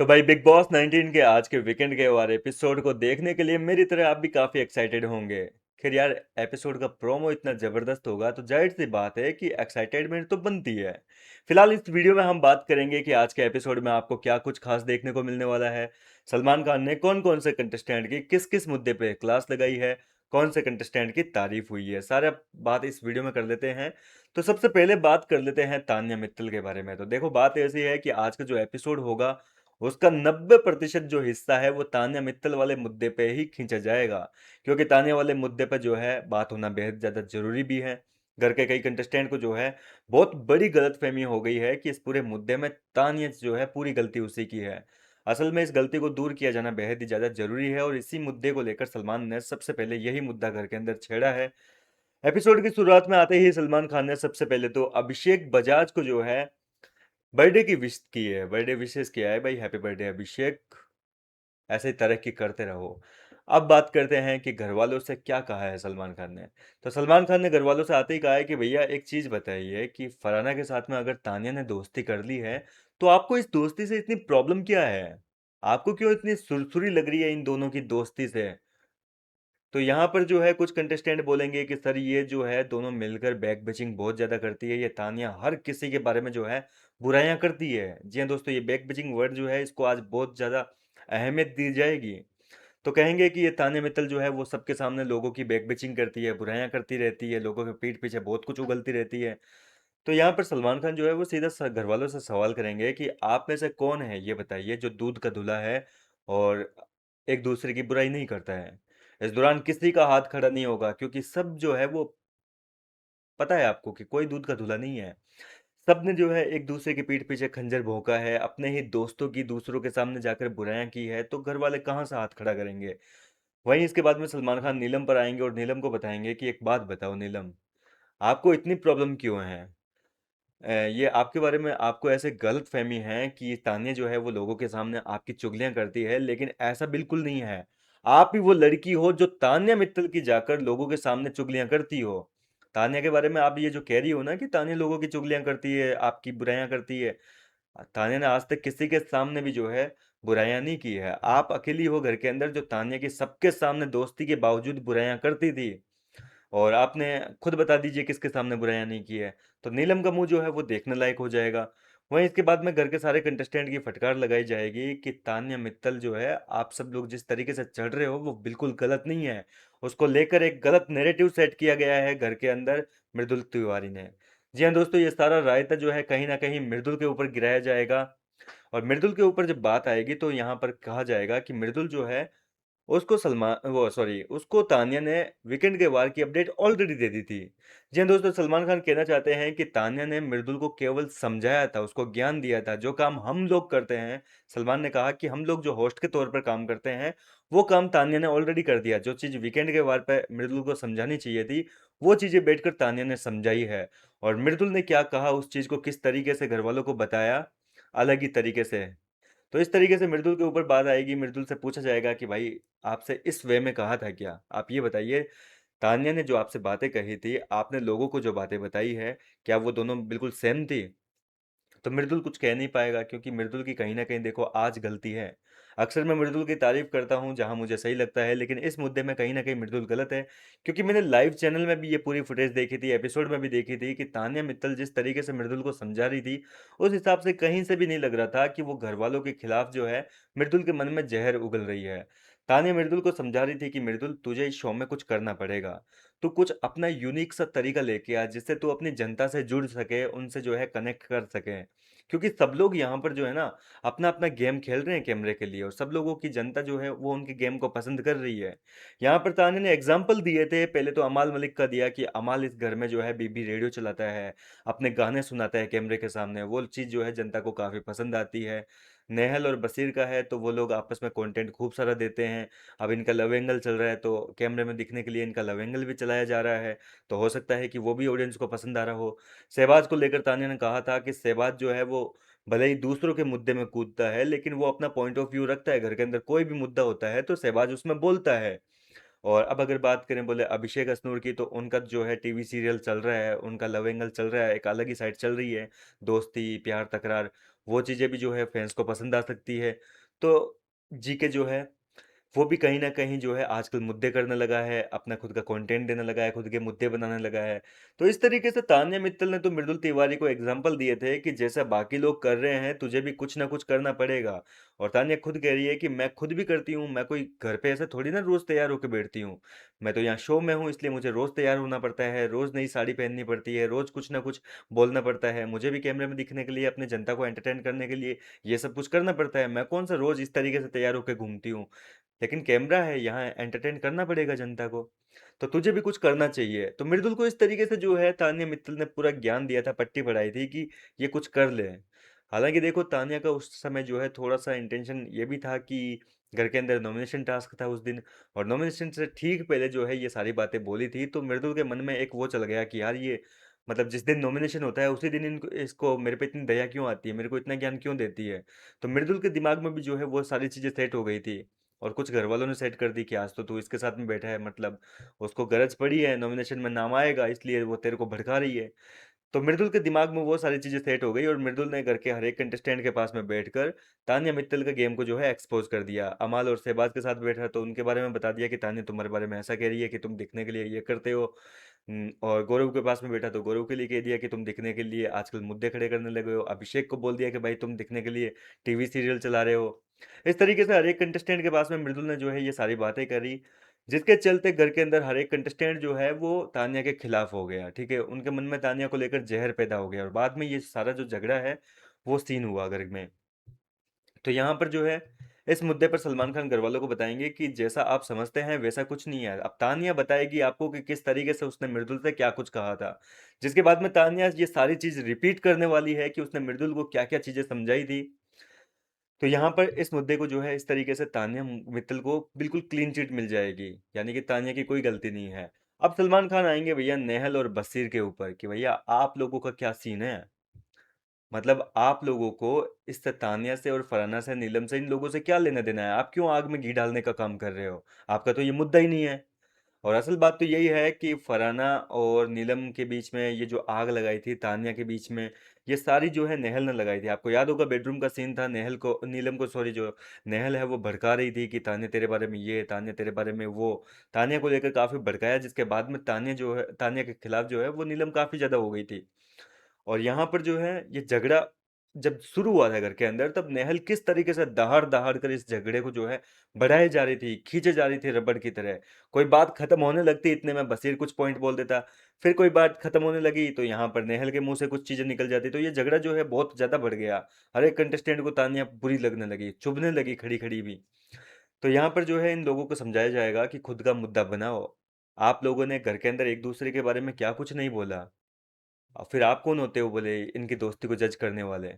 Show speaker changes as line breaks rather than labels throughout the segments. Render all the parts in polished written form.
तो भाई big boss 19 के आज के वीकेंड के वाले एपिसोड को देखने के लिए मेरी तरह आप भी काफी एक्साइटेड होंगे। खैर यार, एपिसोड का प्रोमो इतना जबरदस्त होगा तो जाहिर सी बात है कि एक्साइटेडमेंट तो बनती है। फिलहाल इस वीडियो में हम बात करेंगे कि आज के एपिसोड में आपको क्या कुछ खास देखने को मिलने वाला है। सलमान खान ने कौन कौन से कंटेस्टेंट की किस किस मुद्दे पे क्लास लगाई है, कौन से कंटेस्टेंट की तारीफ हुई है, सारा बात इस वीडियो में कर लेते हैं। तो सबसे पहले बात कर लेते हैं तान्या मित्तल के बारे में। तो देखो, बात ऐसी है कि आज का जो एपिसोड होगा उसका 90% जो हिस्सा है वो तान्या मित्तल वाले मुद्दे पे ही खींचा जाएगा, क्योंकि तान्या वाले मुद्दे पे जो है बात होना बेहद ज़्यादा जरूरी भी है। घर के कई कंटेस्टेंट को जो है बहुत बड़ी गलतफहमी हो गई है कि इस पूरे मुद्दे में तान्या जो है पूरी गलती उसी की है। असल में इस गलती को दूर किया जाना बेहद ही ज़्यादा जरूरी है और इसी मुद्दे को लेकर सलमान ने सबसे पहले यही मुद्दा घर के अंदर छेड़ा है। एपिसोड की शुरुआत में आते ही सलमान खान ने सबसे पहले तो अभिषेक बजाज को जो है बर्थडे की विश की है, बर्थडे विशेस किया है। भाई हैप्पी बर्थडे अभिषेक, ऐसे ही तरक्की करते रहो। अब बात करते हैं कि घर वालों से क्या कहा है सलमान खान ने। तो सलमान खान ने घर वालों से आते ही कहा है कि भैया एक चीज बताइए कि फरहाना के साथ में अगर तानिया ने दोस्ती कर ली है तो आपको इस दोस्ती से इतनी प्रॉब्लम क्या है, आपको क्यों इतनी सुरसुरी लग रही है इन दोनों की दोस्ती से। तो यहाँ पर जो है कुछ कंटेस्टेंट बोलेंगे कि सर ये जो है दोनों मिलकर बैक बिचिंग बहुत ज़्यादा करती है, ये तानिया हर किसी के बारे में जो है बुराइयां करती है। जी हाँ दोस्तों, ये बैक बिचिंग वर्ड जो है इसको आज बहुत ज़्यादा अहमियत दी जाएगी। तो कहेंगे कि ये तानिया मित्तल जो है वो सबके सामने लोगों की बैक बिचिंग करती है, बुराइयां करती रहती है, लोगों के पीठ पीछे बहुत कुछ उगलती रहती है। तो यहाँ पर सलमान खान जो है वो सीधा घर वालों से सवाल करेंगे कि आप में से कौन है ये बताइए जो दूध का धुला है और एक दूसरे की बुराई नहीं करता है। इस दौरान किसी का हाथ खड़ा नहीं होगा, क्योंकि सब जो है वो पता है आपको कि कोई दूध का धुला नहीं है। सबने जो है एक दूसरे के पीठ पीछे खंजर भोंका है, अपने ही दोस्तों की दूसरों के सामने जाकर बुराइयां की है, तो घर वाले कहाँ से हाथ खड़ा करेंगे। वहीं इसके बाद में सलमान खान नीलम पर आएंगे और नीलम को बताएंगे कि एक बात बताओ नीलम, आपको इतनी प्रॉब्लम क्यों है। ये आपके बारे में आपको ऐसे गलत फहमी है कि तान्या जो है वो लोगों के सामने आपकी चुगलियां करती है, लेकिन ऐसा बिल्कुल नहीं है। आप ही वो लड़की हो जो तान्या मित्तल की जाकर लोगों के सामने चुगलियां करती हो। तान्या के बारे में आप ये जो कह रही हो ना कि तान्या लोगों की चुगलियां करती है, आपकी बुराइयां करती है, तान्या ने आज तक किसी के सामने भी जो है बुराइयां नहीं की है। आप अकेली हो घर के अंदर जो तान्या की सबके सामने दोस्ती के बावजूद बुराइयां करती थी। और आपने खुद बता दीजिए किसके सामने बुराइयां नहीं की है। तो नीलम का मुंह जो है वो देखने लायक हो जाएगा। वहीं इसके बाद में घर के सारे कंटेस्टेंट की फटकार लगाई जाएगी कि तान्या मित्तल जो है, आप सब लोग जिस तरीके से चढ़ रहे हो वो बिल्कुल गलत नहीं है। उसको लेकर एक गलत नैरेटिव सेट किया गया है घर के अंदर मृदुल तिवारी ने। जी हाँ दोस्तों, ये सारा रायता जो है कहीं ना कहीं मृदुल के ऊपर गिराया जाएगा। और मृदुल के ऊपर जब बात आएगी तो यहाँ पर कहा जाएगा कि मृदुल जो है उसको सलमान वो सॉरी उसको तान्या ने वीकेंड के वार की अपडेट ऑलरेडी दे दी थी। जी हाँ दोस्तों, सलमान खान कहना चाहते हैं कि तान्या ने मृदुल को केवल समझाया था, उसको ज्ञान दिया था। जो काम हम लोग करते हैं, सलमान ने कहा कि हम लोग जो होस्ट के तौर पर काम करते हैं वो काम तान्या ने ऑलरेडी कर दिया। जो चीज़ वीकेंड के वार पे मृदुल को समझानी चाहिए थी वो चीज़ें बैठकर तान्या ने समझाई है। और मृदुल ने क्या कहा, उस चीज़ को किस तरीके से घर वालों को बताया, अलग ही तरीके से। तो इस तरीके से मृदुल के ऊपर बात आएगी, मृदुल से पूछा जाएगा कि भाई आपसे इस वे में कहा था क्या, आप ये बताइए। तान्या ने जो आपसे बातें कही थी, आपने लोगों को जो बातें बताई है, क्या वो दोनों बिल्कुल सेम थी। तो मृदुल कुछ कह नहीं पाएगा, क्योंकि मृदुल की कहीं ना कहीं देखो आज गलती है। अक्सर मैं मृदुल की तारीफ करता हूँ जहां मुझे सही लगता है, लेकिन इस मुद्दे में कहीं ना कहीं मृदुल गलत है। क्योंकि मैंने लाइव चैनल में भी ये पूरी फुटेज देखी थी, एपिसोड में भी देखी थी कि तान्या मित्तल जिस तरीके से मृदुल को समझा रही थी, उस हिसाब से कहीं से भी नहीं लग रहा था कि वो घर वालों के खिलाफ जो है मृदुल के मन में जहर उगल रही है। तान्या मृदुल को समझा रही थी कि मृदुल तुझे इस शो में कुछ करना पड़ेगा, तू कुछ अपना यूनिक सा तरीका लेके आ जिससे तू अपनी जनता से जुड़ सके, उनसे जो है कनेक्ट कर सके। क्योंकि सब लोग यहाँ पर जो है ना अपना अपना गेम खेल रहे हैं कैमरे के लिए, और सब लोगों की जनता जो है वो उनके गेम को पसंद कर रही है। यहाँ पर तान्या ने एग्जाम्पल दिए थे, पहले तो अमाल मलिक का दिया कि अमाल इस घर में जो है बीबी रेडियो चलाता है, अपने गाने सुनाता है कैमरे के सामने, वो चीज़ जो है जनता को काफ़ी पसंद आती है। नेहल और बसीर का है तो वो लोग आपस में कंटेंट खूब सारा देते हैं। अब इनका लव एंगल चल रहा है तो कैमरे में दिखने के लिए इनका लव एंगल भी चलाया जा रहा है, तो हो सकता है कि वो भी ऑडियंस को पसंद आ रहा हो। शहबाज को लेकर तान्या ने कहा था कि शहबाज जो है वो भले ही दूसरों के मुद्दे में कूदता है, लेकिन वो अपना पॉइंट ऑफ व्यू रखता है। घर के अंदर कोई भी मुद्दा होता है तो शहबाज उसमें बोलता है। और अब अगर बात करें बोले अभिषेक अsnur की, तो उनका जो है टीवी सीरियल चल रहा है, उनका लव एंगल चल रहा है, एक अलग ही साइड चल रही है, दोस्ती प्यार तकरार। वो चीज़ें भी जो है फैंस को पसंद आ सकती है। तो जीके जो है वो भी कहीं न कहीं जो है आजकल मुद्दे करने लगा है, अपना खुद का कंटेंट देने लगा है, खुद के मुद्दे बनाने लगा है। तो इस तरीके से तान्या मित्तल ने तो मृदुल तिवारी को एग्ज़ाम्पल दिए थे कि जैसा बाकी लोग कर रहे हैं, तुझे भी कुछ ना कुछ करना पड़ेगा। और तान्या खुद कह रही है कि मैं खुद भी करती हूँ, मैं कोई घर पे ऐसे थोड़ी ना रोज़ तैयार होके बैठती हूँ। मैं तो यहाँ शो में हूँ इसलिए मुझे रोज़ तैयार होना पड़ता है, रोज़ नई साड़ी पहननी पड़ती है, रोज़ कुछ ना कुछ बोलना पड़ता है। मुझे भी कैमरे में दिखने के लिए, अपनी जनता को एंटरटेन करने के लिए ये सब कुछ करना पड़ता है। मैं कौन सा रोज़ इस तरीके से तैयार होके घूमती हूँ। लेकिन कैमरा है, यहाँ एंटरटेन करना पड़ेगा जनता को, तो तुझे भी कुछ करना चाहिए। तो मृदुल को इस तरीके से जो है तान्या मित्तल ने पूरा ज्ञान दिया था, पट्टी पढ़ाई थी कि ये कुछ कर ले। हालांकि देखो तान्या का उस समय जो है थोड़ा सा इंटेंशन ये भी था कि घर के अंदर नॉमिनेशन टास्क था उस दिन, और नॉमिनेशन से ठीक पहले जो है ये सारी बातें बोली थी, तो मृदुल के मन में एक वो चल गया कि यार ये मतलब जिस दिन नॉमिनेशन होता है उसी दिन इनको इसको मेरे पे इतनी दया क्यों आती है, मेरे को इतना ज्ञान क्यों देती है। तो मृदुल के दिमाग में भी जो है वो सारी चीज़ें सेट हो गई थी, और कुछ घर वालों ने सेट कर दी कि आज तो तू इसके साथ में बैठा है, मतलब उसको गरज पड़ी है, नॉमिनेशन में नाम आएगा इसलिए वो तेरे को भड़का रही है। तो मृदुल के दिमाग में वो सारी चीज़ें सेट हो गई, और मृदुल ने घर के हर एक कंटेस्टेंट के पास में बैठकर तान्या मित्तल के गेम को जो है एक्सपोज कर दिया। अमाल और शहबाज के साथ बैठा तो उनके बारे में बता दिया कि तान्या तुम्हारे बारे में ऐसा कह रही है कि तुम दिखने के लिए ये करते हो। और गौरव के पास में बैठा तो गौरव के लिए कह दिया कि तुम दिखने के लिए आजकल मुद्दे खड़े करने लगे हो। अभिषेक को बोल दिया कि भाई तुम दिखने के लिए टीवी सीरियल चला रहे हो। इस तरीके से हर एक कंटेस्टेंट के पास में मृदुल ने जो है ये सारी बातें करी, जिसके चलते घर के अंदर हर एक कंटेस्टेंट जो है वो तान्या के खिलाफ हो गया। ठीक है, उनके मन में तान्या को लेकर जहर पैदा हो गया, और बाद में ये सारा जो झगड़ा है वो सीन हुआ घर में। तो यहाँ पर जो है इस मुद्दे पर सलमान खान घर वालों को बताएंगे कि जैसा आप समझते हैं वैसा कुछ नहीं है। अब तानिया बताएगी आपको कि किस तरीके से उसने मृदुल से क्या कुछ कहा था, जिसके बाद में तानिया ये सारी चीज रिपीट करने वाली है कि उसने मृदुल को क्या क्या चीजें समझाई थी। तो यहाँ पर इस मुद्दे को जो है इस तरीके से तानिया मित्तल को बिल्कुल क्लीन चिट मिल जाएगी, यानी कि तानिया की कोई गलती नहीं है। अब सलमान खान आएंगे भैया नेहल और बसीर के ऊपर कि भैया आप लोगों का क्या सीन है। मतलब आप लोगों को इस तानिया से और फरहाना से, नीलम से, इन लोगों से क्या लेना देना है। आप क्यों आग में घी डालने का काम कर रहे हो, आपका तो ये मुद्दा ही नहीं है। और असल बात तो यही है कि फरहाना और नीलम के बीच में ये जो आग लगाई थी तानिया के बीच में, ये सारी जो है नेहल ने लगाई थी। आपको याद होगा बेडरूम का सीन था, नेहल को, नीलम को सॉरी, जो नेहल है वो भड़का रही थी कि तानिया तेरे बारे में ये, तानिया तेरे बारे में वो। तानिया को लेकर काफी भड़काया, जिसके बाद में तानिया जो है, तानिया के खिलाफ जो है वो नीलम काफी ज्यादा हो गई थी। और यहाँ पर जो है ये झगड़ा जब शुरू हुआ था घर के अंदर, तब नेहल किस तरीके से दहाड़ दहाड़ कर इस झगड़े को जो है बढ़ाई जा रही थी, खींचे जा रही थी रबड़ की तरह। कोई बात खत्म होने लगती इतने में बसीर कुछ पॉइंट बोल देता, फिर कोई बात खत्म होने लगी तो यहाँ पर नेहल के मुंह से कुछ चीजें निकल जाती, तो ये झगड़ा जो है बहुत ज्यादा बढ़ गया। हर एक कंटेस्टेंट को तानिया बुरी लगने लगी, चुभने लगी खड़ी खड़ी भी। तो यहाँ पर जो है इन लोगों को समझाया जाएगा कि खुद का मुद्दा बनाओ। आप लोगों ने घर के अंदर एक दूसरे के बारे में क्या कुछ नहीं बोला, और फिर आप कौन होते हो बोले इनकी दोस्ती को जज करने वाले।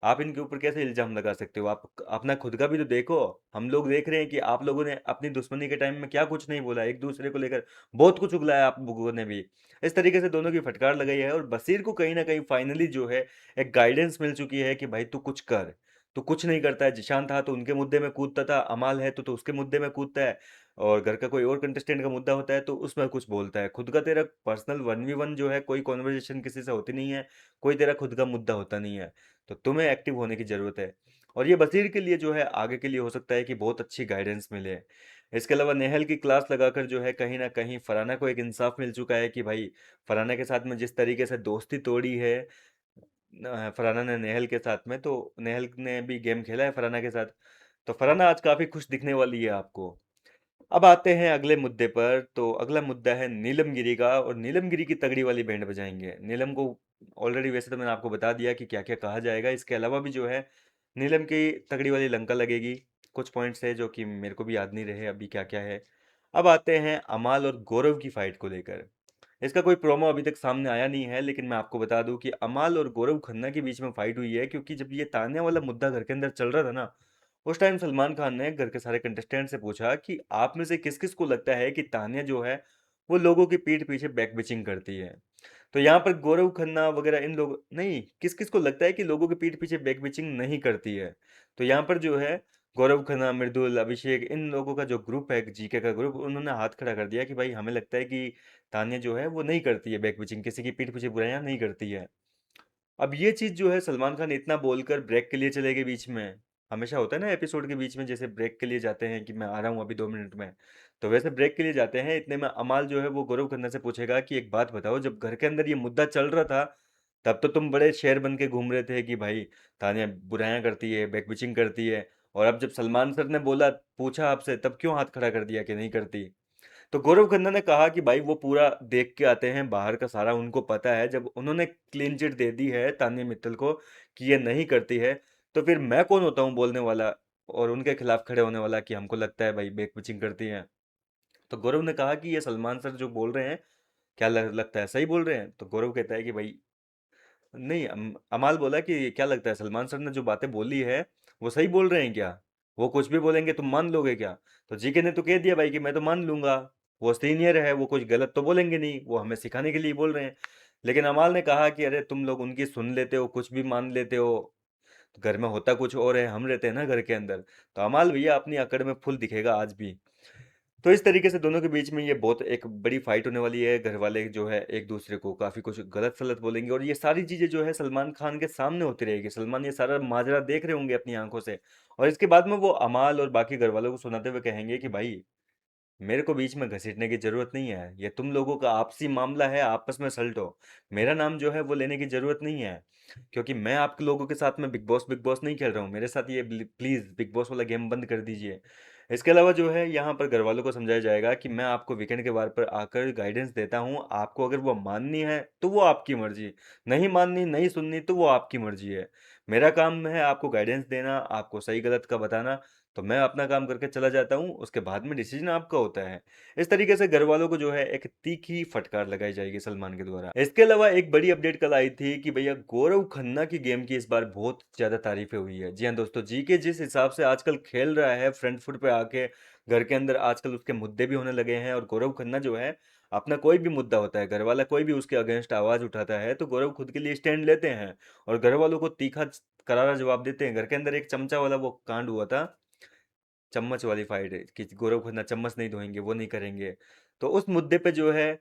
आप इनके ऊपर कैसे इल्जाम लगा सकते हो। आप अपना खुद का भी तो देखो। हम लोग देख रहे हैं कि आप लोगों ने अपनी दुश्मनी के टाइम में क्या कुछ नहीं बोला, एक दूसरे को लेकर बहुत कुछ उगलाया आप लोगों ने भी। इस तरीके से दोनों की फटकार लगाई है, और बसीर को कहीं ना कहीं फाइनली जो है एक गाइडेंस मिल चुकी है कि भाई तू कुछ कर। तू कुछ नहीं करता है। जिशान था तो उनके मुद्दे में कूदता था, अमाल है तो उसके मुद्दे में कूदता है, और घर का कोई और कंटेस्टेंट का मुद्दा होता है तो उसमें कुछ बोलता है। खुद का तेरा पर्सनल 1v1 जो है कोई कॉन्वर्जेशन किसी से होती नहीं है, कोई तेरा खुद का मुद्दा होता नहीं है। तो तुम्हें एक्टिव होने की ज़रूरत है। और ये बसीर के लिए जो है आगे के लिए हो सकता है कि बहुत अच्छी गाइडेंस मिले। इसके अलावा नेहल की क्लास लगाकर जो है कहीं ना कहीं फरहाना को एक इंसाफ मिल चुका है कि भाई फरहाना के साथ में जिस तरीके से दोस्ती तोड़ी है फरहाना ने नेहल के साथ में, तो नेहल ने भी गेम खेला है फरहाना के साथ। तो फरहाना आज काफ़ी खुश दिखने वाली है आपको। अब आते हैं अगले मुद्दे पर। तो अगला मुद्दा है नीलम गिरी का, और नीलम गिरी की तगड़ी वाली बैंड बजाएंगे नीलम को। ऑलरेडी वैसे तो मैंने आपको बता दिया कि क्या क्या कहा जाएगा। इसके अलावा भी जो है नीलम की तगड़ी वाली लंका लगेगी। कुछ पॉइंट्स है जो कि मेरे को भी याद नहीं रहे अभी क्या क्या है। अब आते हैं अमाल और गौरव की फाइट को लेकर। इसका कोई प्रोमो अभी तक सामने आया नहीं है, लेकिन मैं आपको बता दूं कि अमाल और गौरव खन्ना के बीच में फाइट हुई है, क्योंकि जब ये तान्या वाला मुद्दा घर के अंदर चल रहा था ना, उस टाइम सलमान खान ने घर के सारे कंटेस्टेंट से पूछा कि आप में से किस किस को लगता है कि तान्या जो है वो लोगों की पीठ पीछे बैक बिचिंग करती है। तो यहाँ पर गौरव खन्ना वगैरह इन लोग नहीं, किस किस को लगता है कि लोगों के पीठ पीछे बैक बिचिंग नहीं करती है। तो यहाँ पर जो है गौरव खन्ना, मृदुल, अभिषेक, इन लोगों का जो ग्रुप है, जीके का ग्रुप, उन्होंने हाथ खड़ा कर दिया कि भाई हमें लगता है कि तान्या जो है वो नहीं करती है बैक बिचिंग, किसी की पीठ पीछे बुराइयां नहीं करती है। अब ये चीज़ जो है सलमान खान इतना बोलकर ब्रेक के लिए चले गए बीच में। हमेशा होता है ना एपिसोड के बीच में जैसे ब्रेक के लिए जाते हैं कि मैं आ रहा हूँ अभी 2 मिनट में। तो वैसे ब्रेक के लिए जाते हैं, इतने में अमाल जो है वो गौरव खन्ना से पूछेगा कि एक बात बताओ, जब घर के अंदर ये मुद्दा चल रहा था, तब तो तुम बड़े शेर बन के घूम रहे थे कि भाई तानिया बुराइयां करती है, बैक बिचिंग करती है। और अब जब सलमान सर ने बोला, पूछा आपसे, तब क्यों हाथ खड़ा कर दिया कि नहीं करती? तो गौरव खन्ना ने कहा कि भाई वो पूरा देख के आते हैं, बाहर का सारा उनको पता है। जब उन्होंने क्लीन चिट दे दी है तान्या मित्तल को कि ये नहीं करती है, तो फिर मैं कौन होता हूँ बोलने वाला और उनके खिलाफ खड़े होने वाला कि हमको लगता है भाई बैक पिचिंग करती है। तो गौरव ने कहा कि ये सलमान सर जो बोल रहे हैं, क्या लगता है सही बोल रहे हैं? तो गौरव कहता है कि भाई नहीं, अमाल बोला कि क्या लगता है सलमान सर ने जो बातें बोली है वो सही बोल रहे हैं क्या? वो कुछ भी बोलेंगे तुम मान लोगे क्या? तो जीके ने तो कह दिया भाई कि मैं तो मान लूंगा, वो सीनियर है, वो कुछ गलत तो बोलेंगे नहीं, वो हमें सिखाने के लिए बोल रहे हैं। लेकिन अमाल ने कहा कि अरे तुम लोग उनकी सुन लेते हो, कुछ भी मान लेते हो, घर में होता कुछ और है, हम रहते हैं ना घर के अंदर। तो अमाल भैया अपनी अकड़ में फुल दिखेगा आज भी। तो इस तरीके से दोनों के बीच में ये बहुत एक बड़ी फाइट होने वाली है। घर वाले जो है एक दूसरे को काफी कुछ गलत सलत बोलेंगे और ये सारी चीजें जो है सलमान खान के सामने होती रहेगी। सलमान ये सारा माजरा देख रहे होंगे अपनी आंखों से, और इसके बाद में वो अमाल और बाकी घर वालों को सुनाते हुए कहेंगे कि भाई मेरे को बीच में घसीटने की जरूरत नहीं है, ये तुम लोगों का आपसी मामला है, आपस में सल्टो। मेरा नाम जो है वो लेने की जरूरत नहीं है, क्योंकि मैं आप लोगों के साथ में बिग बॉस नहीं खेल रहा हूँ। मेरे साथ ये प्लीज बिग बॉस वाला गेम बंद कर दीजिए। इसके अलावा जो है यहाँ पर घर वालों को समझाया जाएगा कि मैं आपको वीकेंड के बार पर आकर गाइडेंस देता हूँ, आपको अगर वो माननी है तो वो आपकी मर्जी, नहीं माननी नहीं सुननी तो वो आपकी मर्जी है। मेरा काम है आपको गाइडेंस देना, आपको सही गलत का बताना। तो मैं अपना काम करके चला जाता हूँ, उसके बाद में डिसीजन आपका होता है। इस तरीके से घर वालों को जो है एक तीखी फटकार लगाई जाएगी सलमान के द्वारा। इसके अलावा एक बड़ी अपडेट कल आई थी कि भैया गौरव खन्ना की गेम की इस बार बहुत ज्यादा तारीफें हुई है। जी हाँ दोस्तों, जी के जिस हिसाब से आजकल खेल रहा है फ्रंट फुट पे आके घर के अंदर, आजकल उसके मुद्दे भी होने लगे हैं। और गौरव खन्ना जो है अपना कोई भी मुद्दा होता है, घर वाला कोई भी उसके अगेंस्ट आवाज उठाता है, तो गौरव खुद के लिए स्टैंड लेते हैं और घर वालों को तीखा करारा जवाब देते हैं। घर के अंदर एक चमचा वाला वो कांड हुआ था, चम्मच वाली फाइट है कि गौरव खन्ना चम्मच नहीं धोएंगे, वो नहीं करेंगे। तो उस मुद्दे पे जो है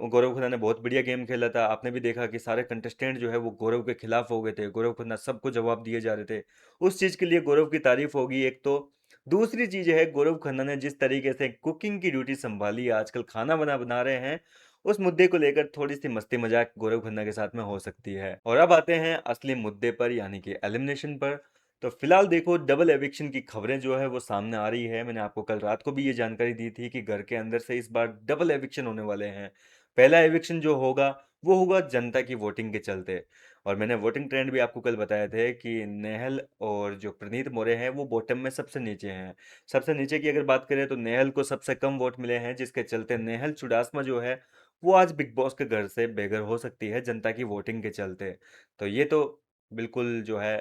गौरव खन्ना ने बहुत बढ़िया गेम खेला था। आपने भी देखा कि सारे कंटेस्टेंट जो है वो गौरव के खिलाफ हो गए थे, गौरव खन्ना सबको जवाब दिए जा रहे थे। उस चीज के लिए गौरव की तारीफ होगी एक तो। दूसरी चीज है गौरव खन्ना ने जिस तरीके से कुकिंग की ड्यूटी संभाली है, आजकल खाना बना बना रहे हैं, उस मुद्दे को लेकर थोड़ी सी मस्ती मजाक गौरव खन्ना के साथ में हो सकती है। और अब आते हैं असली मुद्दे पर, यानी कि एलिमिनेशन पर। तो फिलहाल देखो, डबल एविक्शन की खबरें जो है वो सामने आ रही है। मैंने आपको कल रात को भी ये जानकारी दी थी कि घर के अंदर से इस बार डबल एविक्शन होने वाले हैं। पहला एविक्शन जो होगा वो होगा जनता की वोटिंग के चलते। और मैंने वोटिंग ट्रेंड भी आपको कल बताए थे कि नेहल और जो प्रनीत मोरे हैं वो बॉटम में सबसे नीचे हैं। सबसे नीचे की अगर बात करें तो नेहल को सबसे कम वोट मिले हैं, जिसके चलते नेहल चुडासमा जो है वो आज बिग बॉस के घर से बेघर हो सकती है जनता की वोटिंग के चलते। तो ये तो बिल्कुल जो है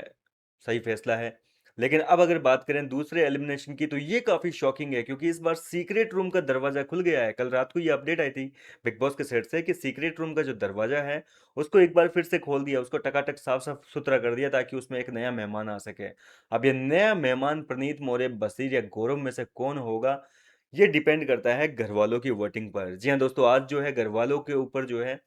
सही फैसला है। लेकिन अब अगर बात करें दूसरे एलिमिनेशन की, तो ये काफी शॉकिंग है क्योंकि इस बार सीक्रेट रूम का दरवाजा खुल गया है। कल रात को ये अपडेट आई थी बिग बॉस के सेट से कि सीक्रेट रूम का जो दरवाजा है उसको एक बार फिर से खोल दिया, उसको टकाटक साफ साफ सुथरा कर दिया ताकि उसमें एक नया मेहमान आ सके। अब ये नया मेहमान प्रनीत मोरे, बसीर या गौरव में से कौन होगा, ये डिपेंड करता है घर वालों की वोटिंग पर। जी हाँ दोस्तों, आज जो है घर वालों के ऊपर जो है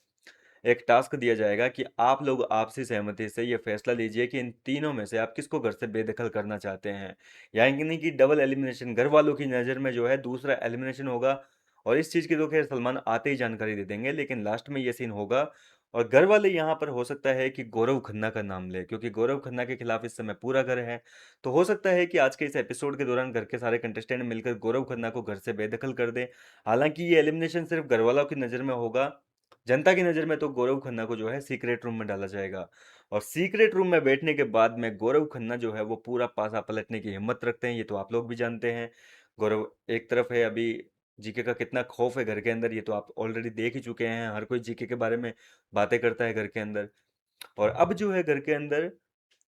एक टास्क दिया जाएगा कि आप लोग आपसी सहमति से ये फैसला लीजिए कि इन तीनों में से आप किसको घर से बेदखल करना चाहते हैं। यानी कि डबल एलिमिनेशन घर वालों की नज़र में जो है दूसरा एलिमिनेशन होगा। और इस चीज़ की तो खैर सलमान आते ही जानकारी दे देंगे, लेकिन लास्ट में ये सीन होगा। और घर वाले यहाँ पर हो सकता है कि गौरव खन्ना का नाम ले, क्योंकि गौरव खन्ना के खिलाफ इस समय पूरा घर है। तो हो सकता है कि आज के इस एपिसोड के दौरान घर के सारे कंटेस्टेंट मिलकर गौरव खन्ना को घर से बेदखल कर दे। हालांकि ये एलिमिनेशन सिर्फ घर वालों की नज़र में होगा, जनता की नज़र में तो गौरव खन्ना को जो है सीक्रेट रूम में डाला जाएगा। और सीक्रेट रूम में बैठने के बाद में गौरव खन्ना जो है वो पूरा पासा पलटने की हिम्मत रखते हैं, ये तो आप लोग भी जानते हैं। गौरव एक तरफ है, अभी जीके का कितना खौफ है घर के अंदर, ये तो आप ऑलरेडी देख ही चुके हैं। हर कोई जीके के बारे में बातें करता है घर के अंदर। और अब जो है घर के अंदर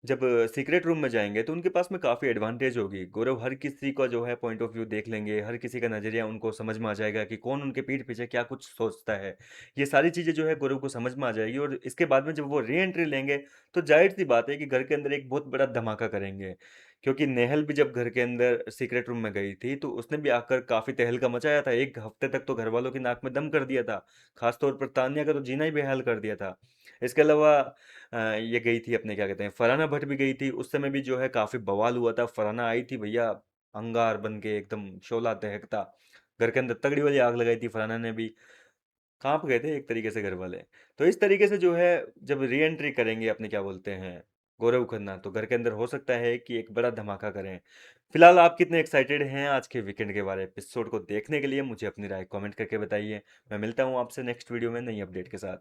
जब सीक्रेट रूम में जाएंगे तो उनके पास में काफ़ी एडवांटेज होगी। गौरव हर किसी का जो है पॉइंट ऑफ व्यू देख लेंगे, हर किसी का नज़रिया उनको समझ में आ जाएगा कि कौन उनके पीठ पीछे क्या कुछ सोचता है। ये सारी चीज़ें जो है गौरव को समझ में आ जाएगी, और इसके बाद में जब वो री एंट्री लेंगे तो जाहिर सी बात है कि घर के अंदर एक बहुत बड़ा धमाका करेंगे। क्योंकि नेहल भी जब घर के अंदर सीक्रेट रूम में गई थी तो उसने भी आकर काफी तहलका मचाया था। एक हफ्ते तक तो घर वालों की नाक में दम कर दिया था। खास तौर पर तान्या का तो जीना ही बेहाल कर दिया था। इसके अलावा ये गई थी अपने क्या कहते हैं, फरहाना भट्ट भी गई थी। उस समय भी जो है काफी बवाल हुआ था। फरहाना आई थी भैया, अंगार बन के एकदम शोला दहकता, घर के अंदर तगड़ी वाली आग लगाई थी फरहाना ने भी। कांप गए थे एक तरीके से घर वाले। तो इस तरीके से जो है, जब री एंट्री करेंगे अपने क्या बोलते हैं गौरव खन्ना, तो घर के अंदर हो सकता है कि एक बड़ा धमाका करें। फिलहाल आप कितने एक्साइटेड हैं आज के वीकेंड के बारे एपिसोड को देखने के लिए? मुझे अपनी राय कमेंट करके बताइए। मैं मिलता हूँ आपसे नेक्स्ट वीडियो में नई अपडेट के साथ।